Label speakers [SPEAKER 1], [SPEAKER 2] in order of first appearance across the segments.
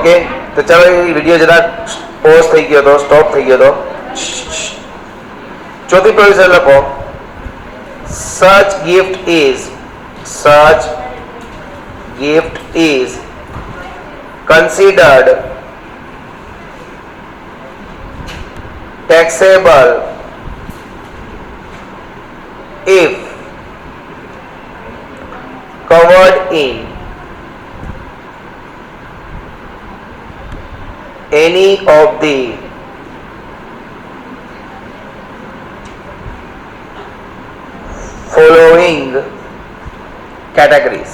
[SPEAKER 1] Okay, तो चलो ये वीडियो जरा पॉज થઈ ગયો તો, સ્ટોપ થઈ ગયો તો. ચોથી પ્રોવિઝન લખો. such gift is considered taxable if covered in any of the following categories.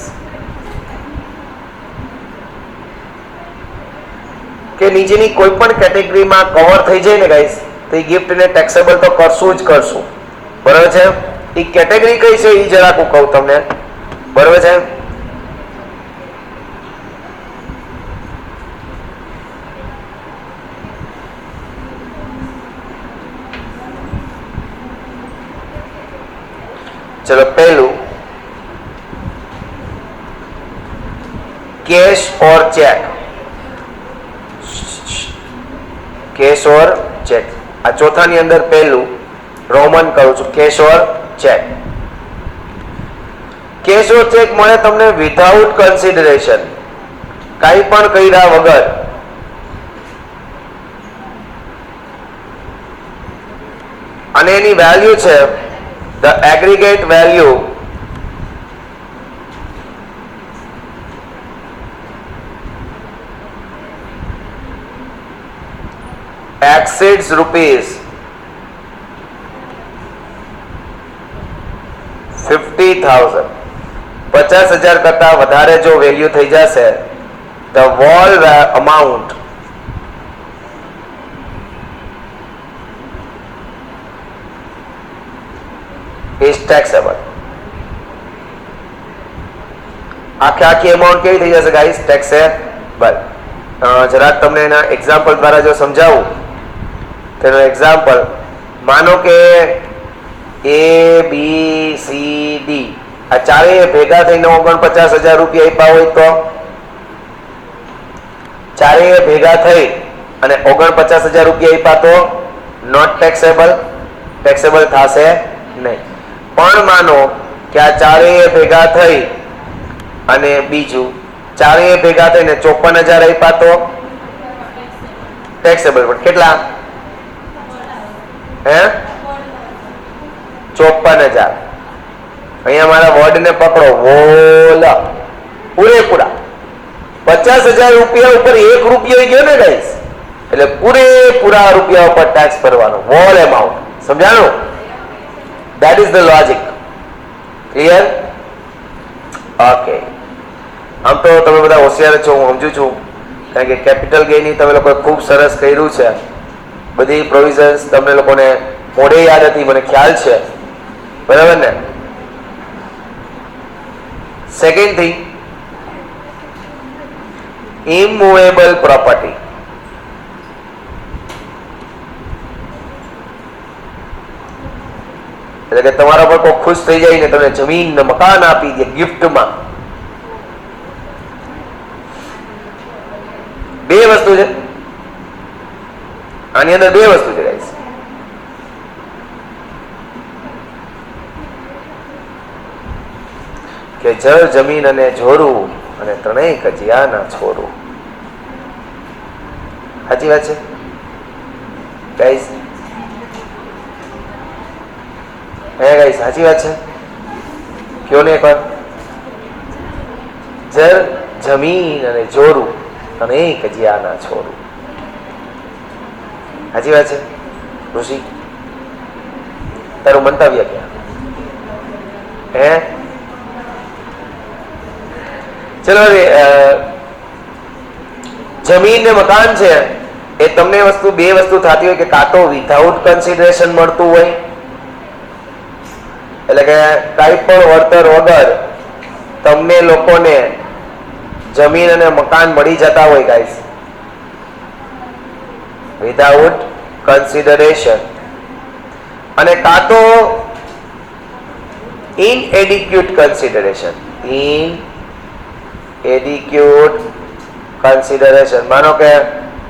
[SPEAKER 1] કે નીચેની કોઈ પણ કેટેગરીમાં કવર થઈ જાય ને ગાઈસ, તો એ ગિફ્ટને ટેક્સેબલ તો કરશું જ કરશું. બરાબર છે? એ કેટેગરી કઈ છે એ જરાક હું કહું તમને. બરાબર છે? चलो पहलू कैश और चेक. कैश और चेक आ चौथा नी अंदर पहलू रोमन करू छू, कैश और चेक. कैश और चेक मळे तमने विधाउट कन्सिडरेशन, काई पण कर्या वगर. અને એની વેલ્યુ છે the aggregate value exceeds rupees 50,000. 50,000 કરતા વધારે જો વેલ્યુ થઈ જશે, the whole amount is taxable. આખી અમાઉન્ટ કેવી થઈ જશે ગાઈસ? ટેક્સેબલ. જરાક તમને એના એક્ઝામ્પલ દ્વારા જો સમજાવું, તેનો એક્ઝામ્પલ માનો કે ABCD આ ચારેય ભેગા થઈને 49,000 રૂપિયા આપ્યા હોય તો ચારેય ભેગા થઈ અને 49,000 રૂપિયા આપ્યા તો નોટ ટેક્સેબલ, ટેક્સેબલ થશે નહીં. પણ માનો કે આ ચારેય ભેગા થઈ અને બીજું ચારેય ભેગા થઈને 54,000 આપ્યા તો ટેક્સેબલ. પણ કેટલા? હે 54,000. અહીંયા મારા વર્ડ ને પકડો, વોલ પૂરેપૂરા 50,000 રૂપિયા ઉપર 1 રૂપિયો ગયો ને ગાઈસ, એટલે પૂરેપૂરા રૂપિયા ઉપર ટેક્સ ભરવાનો, વોલ એમાઉન્ટ. સમજાણું? That is the logic. Clear? Okay. આમ તો તમે બધા હોશિયાર છો, હું સમજુ છું, કારણ કે કેપિટલ ગેઇન તમે લોકોએ ખૂબ સરસ કર્યું છે. બધી પ્રોવિઝન્સ તમને લોકોને મોઢે યાદ હતી, મને ખ્યાલ છે. બરાબર ને? Second thing, immovable property. એટલે કે તમારા પર કોઈ ખુશ થઈ જાય ને તમને જમીન ને મકાન આપી દે ગિફ્ટમાં. બે વસ્તુ છે આની અંદર, બે વસ્તુ છે ગાઈસ. કે જળ જમીન અને જોરું અને ત્રણેય કજિયાના છોરું. સાચી વાત છે ગાઈસ? હે ગાઈસ, સાચી વાત છે? કયો ને એકવાર. જળ જમીન અને જોરું અને કજિયાના છોરું. સાચી વાત છે ઋષિ? તારું મંતવ્ય ક્યાં? હે ચલો, જમીન ને મકાન છે એ તમને વસ્તુ, બે વસ્તુ થતી હોય કે કાં તો વિધાઉટ કન્સિડરેશન મળતું હોય, એટલે કે કાંઈ પણ વળતર વગર તમને લોકોને જમીન અને મકાન મળી જતા હોય ગાઈસ, વિધાઉટ કન્સિડરેશન. અને કાં તો ઇનએડિક્યુટ કન્સિડરેશન, ઇનએડિક્યુટ કન્સિડરેશન. માનો કે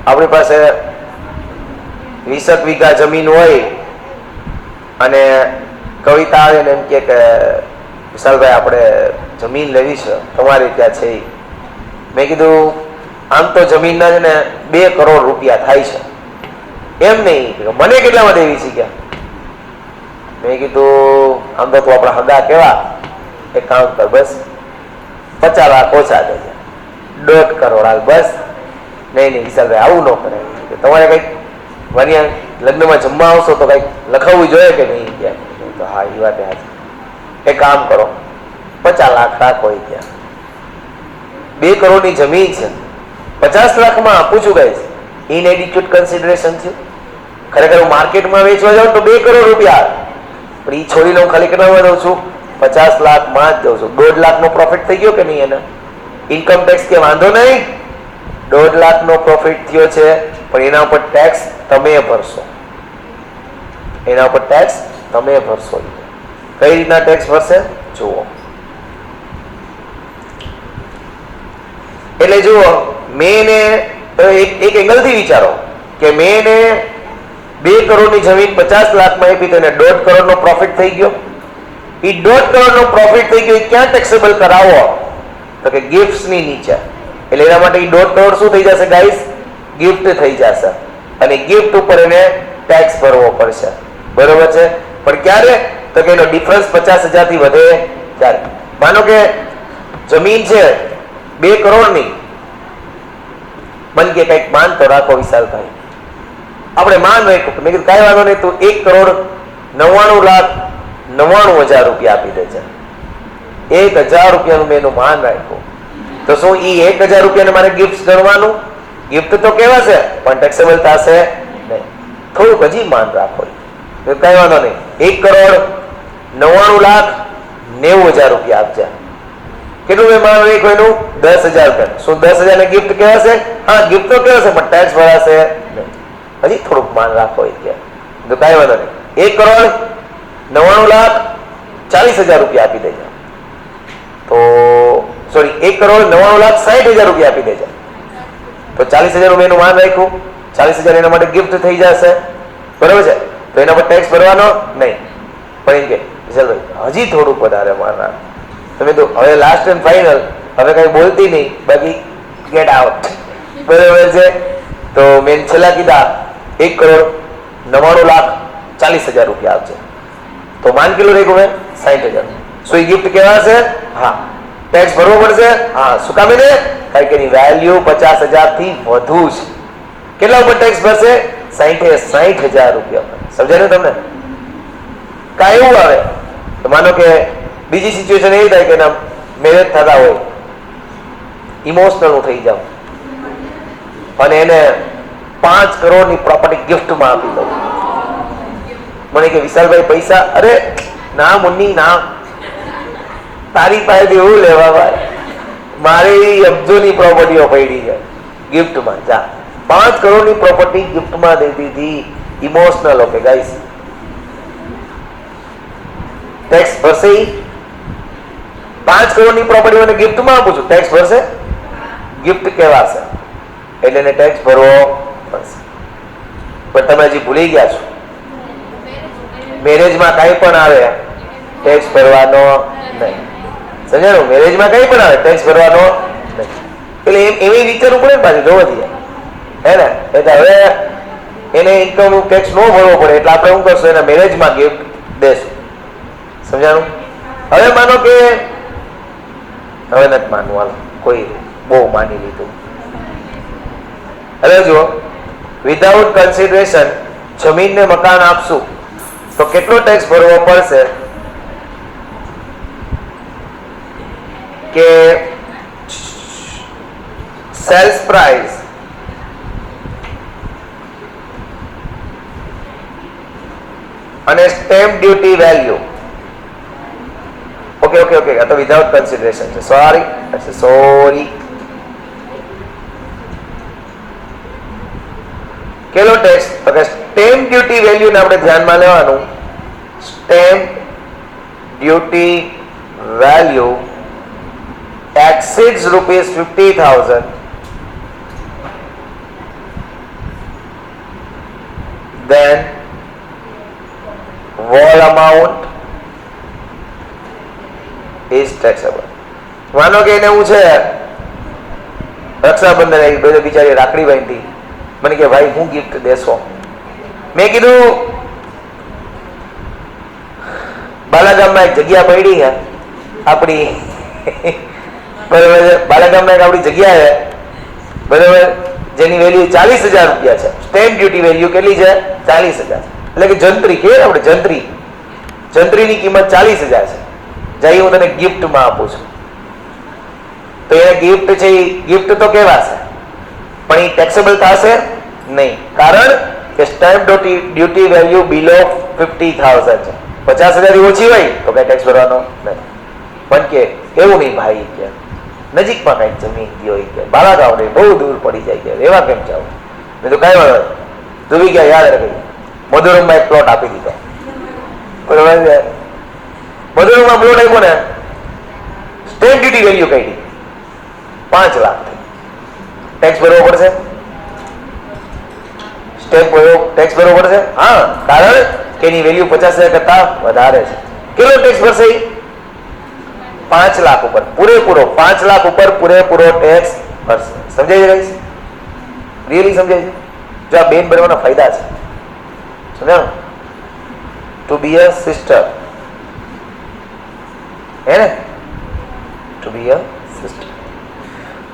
[SPEAKER 1] આપણી પાસે 20 વીઘા જમીન હોય અને કવિતા આવે ને એમ કે વિશાલભાઈ આપણે જમીન લેવી છે, તમારી ત્યાં છે. મેં કીધું આમ તો જમીનના છે ને 2 કરોડ રૂપિયા થાય છે. એમ નહીં, મને કેટલામાં દેવી છે ક્યાં? મેં કીધું આમ તો તું આપણા હગા કેવા, એક કામ કર, બસ 50 લાખ ઓછા દેજે, 1.5 કરોડ હાલ બસ. નહીં વિશાલભાઈ આવું ન કરે, તમારે કંઈક વાનિયા લગ્નમાં જમવા આવશો તો કંઈક લખાવવું જોઈએ કે નહીં ક્યાં? તો હા એ વાત હાજી. એક કામ કરો 50 લાખ રાખો. ત્યાં 2 કરોડની જમીન છે, 50 લાખમાં આપું છું ગાઈસ. ઇનએડિક્યુટ કન્સિડરેશન છે. ખરેખર હું માર્કેટમાં વેચવા જાઉં તો 2 કરોડ રૂપિયા, પણ એ છોડીને હું ખાલી કેટલામાં દઉં છું? 50 લાખમાં જ દઉં છું. 1.5 લાખનો પ્રોફિટ થઈ ગયો કે નહીં? એના ઇન્કમ ટેક્સ કે વાંધો નહીં, 1.5 લાખનો પ્રોફિટ થયો છે, પણ એના ઉપર ટેક્સ તમે ભરશો. એના ઉપર ટેક્સ તમે ભરશો. કઈ રીતના ટેક્સ ભરશે જુઓ. એટલે જુઓ, મેં એક એંગલથી વિચારો કે મેં 2 કરોડની જમીન 50 લાખમાં આપી તો એને 1.5 કરોડનો પ્રોફિટ થઈ ગયો. એ 1.5 કરોડનો પ્રોફિટ થઈ ગયો, ક્યાં ટેક્સેબલ કરાવો? તો કે ગિફ્ટ્સની નીચે. એટલે એના માટે 1.5 કરોડ શું થઈ જશે ગાઈસ? ગિફ્ટ થઈ જશે. અને ગિફ્ટ ઉપર એને ટેક્સ ભરવો પડશે. બરોબર છે? પણ ક્યારે? તો કે એનો ડિફરન્સ 50,000 થી વધે ત્યારે. માનો કે જમીન છે 2 કરોડની, મન કે કંઈક માન તો રાખો વિશાલભાઈ, આપણે માન રાખ્યું. મેં કીધું કાંઈ વાંધો નહીં, તું 1,99,99,000 રૂપિયા આપી દેજે. 1,000 રૂપિયાનું મેં એનું માન રાખ્યું. તો શું એ 1,000 રૂપિયાને મારે ગિફ્ટ ગણવાનું? ગિફ્ટ તો કેવાશે પણ ટેક્સેબલ થશે નહીં. થોડુંક હજી માન રાખો. કઈ વાંધો નહીં, 1,99,90,000 રૂપિયા આપજે. કેટલું મેં માન રાખ્યું એનું? 10,000 રૂપિયા. શું 10,000 ને ગિફ્ટ કહેવાશે? હા ગિફ્ટ તો કહેવાશે પણ ટેક્સ ભરાશે નહીં. હજી થોડુંક માન રાખો. તો કઈ વાંધો નહીં, 1,99,40,000 રૂપિયા આપી દેજો. તો સોરી 1,99,60,000 રૂપિયા આપી દેજો. તો 40,000 મેં એનું માન રાખ્યું, 40,000 એના માટે ગિફ્ટ થઈ જશે. બરાબર છે? તો એના પર ટેક્સ ભરવાનો નહીં. પણ એમ કે વિશાલભાઈ હજી થોડુંક વધારે માન રાખ. તમે તો હવે લાસ્ટ એન્ડ ફાઇનલ, હવે કઈ બોલતી નહીં, બાકી ગેટ આઉટ. બરાબર છે? તો મેં છેલ્લા કીધા 1,99,40,000 રૂપિયા આપશે. તો માન કેટલું રાખ્યું મેં? 60,000. શું એ ગિફ્ટ કહેવાશે? હા. ટેક્સ ભરવો પડશે? હા. શું કામ એને? કારણ કે એની વેલ્યુ 50,000 થી વધુ છે. કેટલા ઉપર ટેક્સ ભરશે? 60,000 રૂપિયા. સમજાય ને તમને? કાંઈ એવું આવે તો માનો કે બીજી સિચ્યુએશન એવી થાય કે એના મેરેજ થતા હોય, ઇમોશનલ હું થઈ જાઉં અને એને 5 કરોડની પ્રોપર્ટી ગિફ્ટમાં આપી દઉં. મને કે વિશાલભાઈ પૈસા, અરે ના મુન્ની ના, તારી પાસેથી એવું લેવા ભાઈ, મારી અબજોની પ્રોપર્ટીઓ પડી છે ગિફ્ટમાં. જા 5 કરોડની પ્રોપર્ટી ગિફ્ટમાં દઈ દીધી. ઇમોશનલ. ઓકે ગાઈસ, ટેક્સ ભરશે? 5 કરોડની પ્રોપર્ટી મને ગિફ્ટમાં આપું છું, ટેક્સ ભરશે? ગિફ્ટ કહેવાશે એટલે એને ટેક્સ ભરવો પડશે. પણ તમે હજી ભૂલી ગયા છો, મેરેજમાં કઈ પણ આવે ટેક્સ ભરવાનો નહીં. સમજાણું? મેરેજમાં કઈ પણ આવે ટેક્સ ભરવાનો નહીં. એટલે એવી વિચારવું પડે ને પાછું જોવા દઈએ, હે ને? એટલે હવે એને ઇન્કમ ટેક્સ ન ભરવો પડે એટલે આપણે શું કરશું? એના મેરેજમાં ગિફ્ટ દેશું. સમજાણું? હવે માનો કે હવે નથી માનવાનું, કોઈ બહુ માની લીધું. હવે જુઓ, વિધાઉટ કન્સિડરેશન જમીનને મકાન આપશું તો કેટલો ટેક્સ ભરવો પડશે? કે સેલ્સ પ્રાઇસ અને stamp duty value. Okay okay okay, આ તો વિધાઉટ કન્સિડરેશન છે. સોરી. કેટલો ટેક્સ? તો કે સ્ટેમ્પ ડ્યુટી વેલ્યુ ને આપણે ધ્યાનમાં લેવાનું. Stamp duty value exceeds ₹50,000 then wall amount is taxable. માનો કે એને હું છે રક્ષાબંધન આવી, બધે બિચારી રાખડી બાંધી, મને કે ભાઈ હું ગિફ્ટ દેશો. મેં કીધું બાલાગામમાં એક જગ્યા પડી છે આપણી, બરાબર, બાલાગામમાં એક આપણી જગ્યા છે, બરાબર, જેની વેલ્યુ 40,000 રૂપિયા છે. સ્ટેમ્પ ડ્યુટી વેલ્યુ કેટલી છે? 40,000. એટલે કે જંત્રી કે આપણે જંત્રીની કિંમત 40,000 છે. જઈ હું તને ગિફ્ટમાં આપું છું. તો એ ગિફ્ટ છે, એ ગિફ્ટ તો કહેવાશે, પણ એ ટેક્સેબલ થશે નહીં. કારણ કે સ્ટેમ્પ ડ્યુટી વેલ્યુ બિલો 50,000 છે. 50,000 થી ઓછી હોય તો કઈ ટેક્સ ભરવાનો નહીં. પણ કે એવું નહીં ભાઈ, કે નજીકમાં કઈક જમીન ગયો કે બાલાગાંવ નહીં, બહુ દૂર પડી જાય, કે એવા કેમ જાવ? મેં તો કઈ વાળો ધોવી ગયા યાદ રાખી, મધુરમમાં એક પ્લોટ આપી દીધો, બરોબર. મધુરમમાં પ્લોટ આપ્યો ને, સ્ટેમ્પ ડ્યુટી વેલ્યુ કઈ 5 લાખ, ટેક્સ ભરવો પડશે, ટેક્સ ભરવો પડશે. હા, કારણ કે એની વેલ્યુ 50,000 કરતા વધારે છે. કેટલો ટેક્સ ભરશે? 5 લાખ ઉપર પૂરેપૂરો, 5 લાખ ઉપર પૂરેપૂરો ટેક્સ ભરશે. સમજાય છે ગાઈસ? રિયલી સમજાય છે? જો આ બેન બનવાના ફાયદા છે, સમજાણું? ટુ બી અ સિસ્ટર, હે ને? ટુ બી અ સિસ્ટર.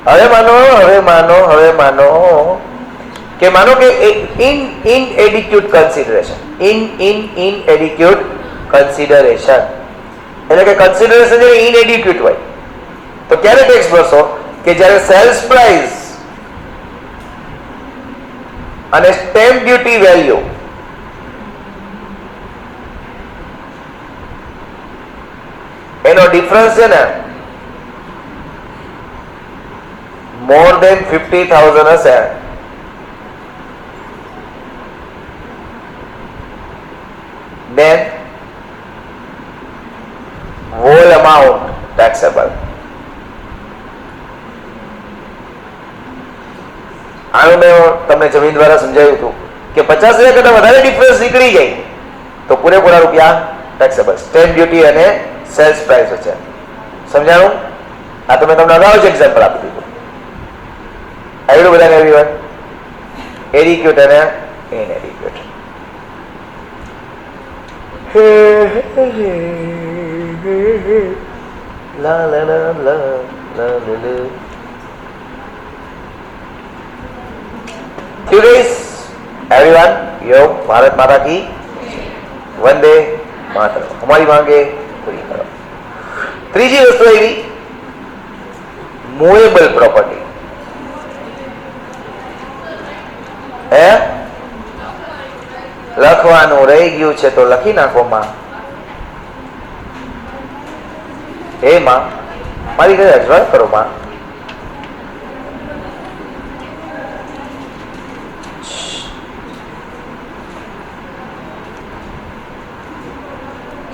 [SPEAKER 1] હવે માનો કે inadequate consideration, inadequate consideration એટલે કે કન્સિડરેશન જે inadequate હોય તો ક્યારે ટેક્સ ભરશો? કે જ્યારે સેલ્સ પ્રાઇસ અને સ્ટેમ્પ ડ્યુટી વેલ્યુ એનો ડિફરન્સ છે ને more than 50,000 હશે, then whole amount taxable. આનું મેં તમને જમીન દ્વારા સમજાવ્યું હતું કે 50,000 કરતા વધારે ડિફરન્સ નીકળી જાય તો પૂરેપૂરા રૂપિયા ટેક્સેબલ, સ્ટેમ્પ ડ્યુટી અને સેલ્સ પ્રાઇસ વચ્ચે. સમજાણું? આ તો મેં તમને અગાઉ જ એક્ઝામ્પલ આપી દીધું. આવડું બધાને એવરીવન? એડિક્યુટ અને ઇનએડિક્યુટ. લા લા લા લા લા લા. Guys, everyone, yo, भारत माता की वंदे मातरम. हमारी मांगे पूरी करो. ત્રીજી વસ્તુ એવી મૂવેબલ પ્રોપર્ટી. હે લખવાનું રહી ગયું છે તો લખી નાખો માં. હે માં, મારી ઘરે અજવાળ કરો માં.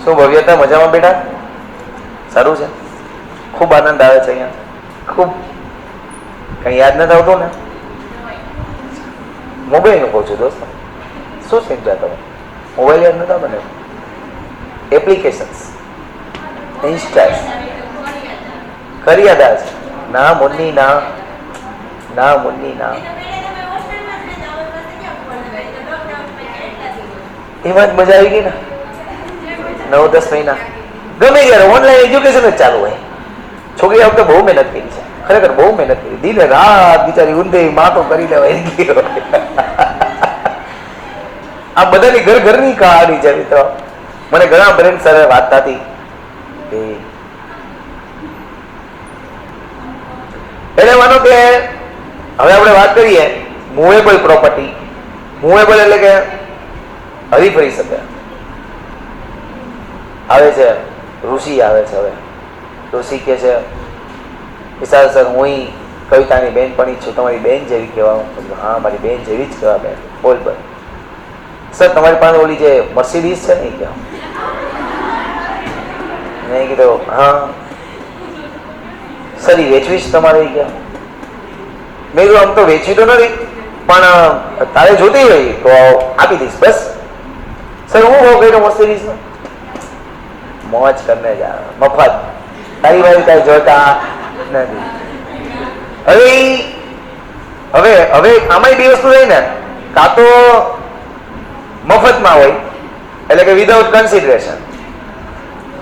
[SPEAKER 1] શું ભવ્યતા? મજામાં બેટા? સારું છે? ખૂબ આનંદ આવે છે અહીંયા? ખૂબ? કઈ યાદ નથી આવતું ને? મોબાઈલ નું કહું છું દોસ્તો. શું સમજ્યા તમે? મોબાઈલ યાદ નથી આવતો ને? એપ્લિકેશન્સ, ઇન્સ્ટા કરી યાદ આવે છે? ના મુન્ની ના, ના મુન્ની ના, એમાં જ મજા આવી ગઈ ને. 9-10 મહિના ગમે ત્યારે ઓનલાઈન એજ્યુકેશન જ ચાલુ હોય. છોકરી આ વખતે બહુ મહેનત કરી છે, ખરેખર બહુ મહેનત કરી. દિન રાત બિચારી ઊંધે માતો કરી લેવાય. આ બધાની ઘરની કહાની છે મિત્રો. મને ઘણા ફ્રેન્ડ સાથે વાત થતી. એટલે માનો કે હવે આપણે વાત કરીએ મૂવેબલ પ્રોપર્ટી. મૂવેબલ એટલે કે હરી ફરી શકે. આવે છે ઋષિ આવે છે. હવે ઋષિ કે છે વિશાલ સર હું કવિતાની બેનપણી છું, તમારી બેન જેવી કહેવા. હા મારી બેન જેવી જ કહેવા બેન. બોલ બોલ સર તમારી પાસે ઓલી જે મર્સિડીઝ છે ને એ કહેવા. મેં કીધું હા સર એ વેચવી જ તમારે કહેવા. મેં કીધું આમ તો વેચવી તો નથી પણ તારે જોતી હોય તો આપી દઈશ બસ. સર હું ભાવ કર્યો મર્સિડીઝનો? મોજ કરને જા, મફત. તારી વાળી કઈ જોતા નથી. હવે આમાંય બે વસ્તુ રહી ને, કાં તો મફતમાં હોય એટલે કે વિધાઉટ કન્સિડરેશન.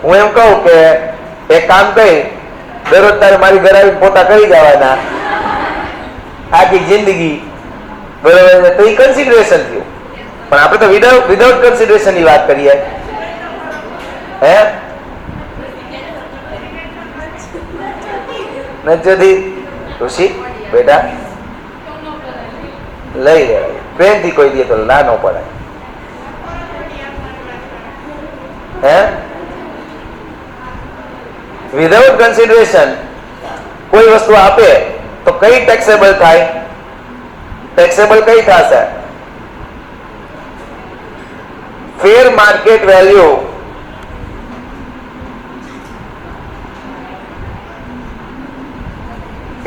[SPEAKER 1] હું એમ કહું કે એક કામ કરી, દરરોજ તારે મારી ઘરે આવી પોતા કરી જવાના આખી જિંદગી, બરોબર, તો એ કન્સિડરેશન થયું. પણ આપણે તો વિધાઉટ કન્સિડરેશન ની વાત કરીએ. હે નથી ઋષિ બેટા લઈ લેવાય, પ્રેમથી કોઈ દે તો ના નો પડાય. હે વિધાઉટ કન્સિડરેશન કોઈ વસ્તુ આપે તો કઈ ટેક્સેબલ થાય? ટેક્સેબલ કઈ થશે? ફેર માર્કેટ વેલ્યુ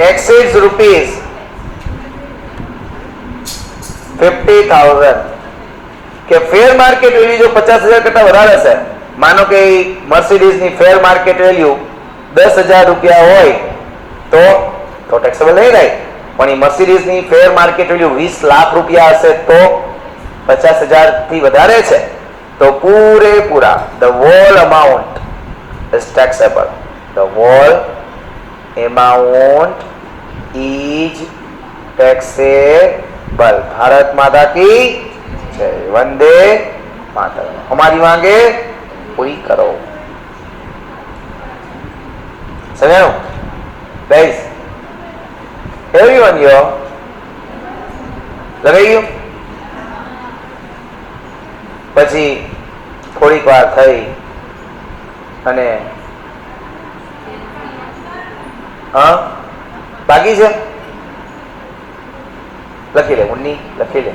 [SPEAKER 1] exceeds rupees 50,000 કે ફેર માર્કેટ વેલ્યુ જો 50,000 કરતા વધારે છે, માનો કે મર્સિડીઝ ની ફેર માર્કેટ વેલ્યુ 10,000 રૂપિયા હોય તો ટેક્સેબલ નહીં રહે. પણ એ મર્સિડીઝ ની ફેર માર્કેટ વેલ્યુ 20 લાખ રૂપિયા હશે તો 50,000 થી વધારે છે તો પૂરેપૂરા the whole amount is taxable. The whole amount is taxable. Bharat माता की जय, वंदे मातरम. हमारी मांगे पूरी करो. समझाયું guys? everyone here લગાઈ ગયું? પછી થોડીક વાર થઈ અને હા બાકી છે, લખી લે મુન્ની, લખી લે.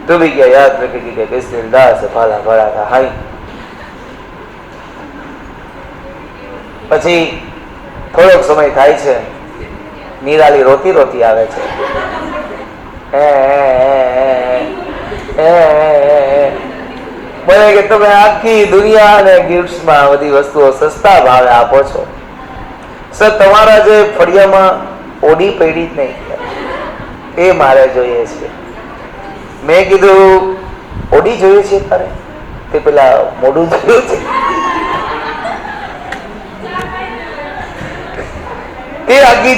[SPEAKER 1] તું બી ગયા યાદ રખી કે કિસ દિલદાર સે ફાલા ભરા થા હાઈ. પછી થોડોક સમય થાય છે, નિરાલી રોતી રોતી આવે છે. બોલે કે તમે આખી દુનિયા અને ગિફ્ટ્સમાં બધી વસ્તુઓ સસ્તા ભાવે આપો છો. સર તમારા જે ફળિયામાં ઓડી પડી જ નહીં એ મારે જોઈએ છે. મેં કીધું ઓડી જોઈએ છે તારે? તે પેલા મોઢું જોયું છે? તે આખી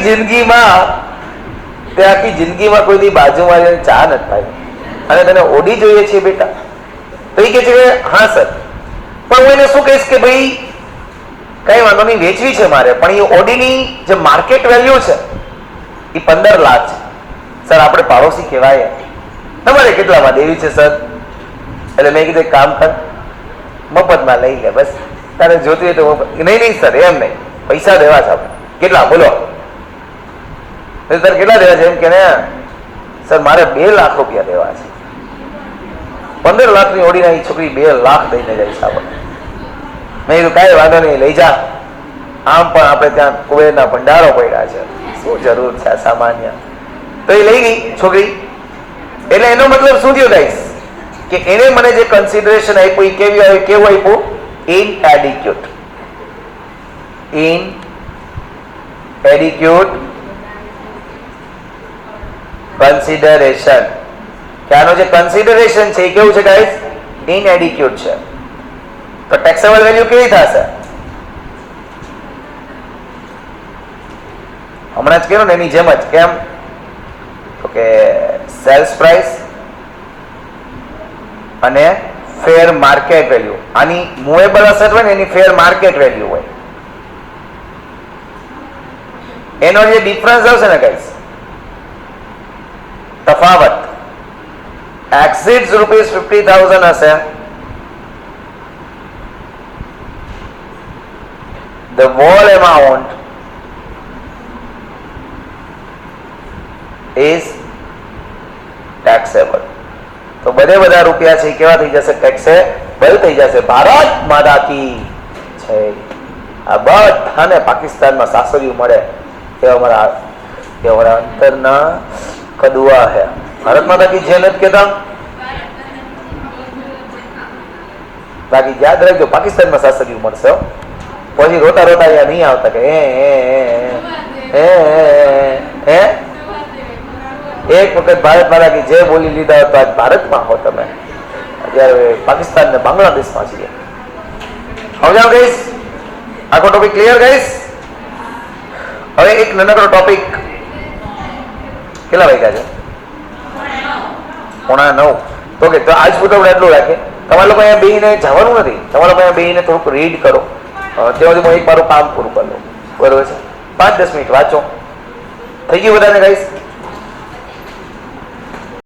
[SPEAKER 1] જિંદગીમાં કોઈ દી બાજુમાં ચા નથી પાઈ અને તને ઓડી જોઈએ છે બેટા? તો એ કે છે હા સર. પણ હું એને શું કહીશ કે ભાઈ કઈ વાંધો નહીં, વેચવી છે મારે, પણ એ ઓડીની જે માર્કેટ વેલ્યુ છે એ 15 લાખ છે. સર આપણે પાડોશી કહેવાય, તમારે કેટલામાં દેવી છે સર? એટલે મેં કીધું કામ કર, મફતમાં લઈ લે બસ. તારે જોતી હોય તો નહીં સર એમ નહીં, પૈસા દેવા છે આપણે. કેટલા બોલો? સર કેટલા દેવા છે? એમ કે ને સર મારે 2 લાખ રૂપિયા દેવા છે. 15 લાખની ઓડીના એ છોકરી 2 લાખ દઈને જાય છે આપણે. મેં કીધું કાંઈ વાંધો નહીં, લઈ જા. આમ પણ આપણે ત્યાં કુબેરના ભંડારો પડ્યા છે, શું જરૂર છે સામાન્ય? તો એ લઈ ગઈ છોકરી. એટલે એનો મતલબ શું થયો ગાઈસ? કે એને મને જે કન્સિડરેશન આપ્યું એ કેવું આપ્યું? inadequate. inadequate consideration. કે આનો જે કન્સિડરેશન છે એ કેવું છે ગાઈસ? inadequate છે. તો ટેક્સેબલ વેલ્યુ કેવી થશે? હમણાં જ કહ્યું ને એની જેમ જ. કેમ? તો કે સેલ્સ પ્રાઇસ અને ફેર માર્કેટ વેલ્યુ. આની મૂવેબલ અસેટ હોય ને એની ફેર માર્કેટ વેલ્યુ હોય. એનો જે ડિફરન્સ આવશે ને ગાઈસ, તફાવત exceeds rupees 50,000 હશે, the whole amount is taxable. તો બધા રૂપિયા છે કેવા થઈ જશે? ટેક્સેબલ થઈ જશે. ભારત માતા કી છે. આ બધાને પાકિસ્તાનમાં સાસરિયું મળે એ અમારા અંતરના કદુઆ હે. ભારત માતા કી જય નથી કહેતા? બાકી યાદ રાખજો, પાકિસ્તાનમાં સાસરિયું મળશે હો. પછી રોતા રોતા અહીંયા નહીં આવતા કે એક વખત ભારત માતા કી જય બોલી લીધા તો આજ ભારતમાં હો તમે, અત્યારે પાકિસ્તાન ને બાંગ્લાદેશમાં છીએ. સમજાવ ગઈશ? આખો ટોપિક ક્લિયર ગઈશ? હવે એક નાનકડો ટોપિક. કેટલા વાગ્યા છે? 8:45. તો કે તો આજ સુધી આપણે એટલું રાખીએ. તમારે લોકો અહીંયા બેહીને જવાનું નથી, તમારે લોકો અહીંયા બેહીને થોડુંક રીડ કરો, ત્યાં સુધી હું એક મારું કામ પૂરું કરી લઉં. બરોબર છે? 5-10 મિનિટ વાંચો. થઈ ગયું બધાને ગાઈસ?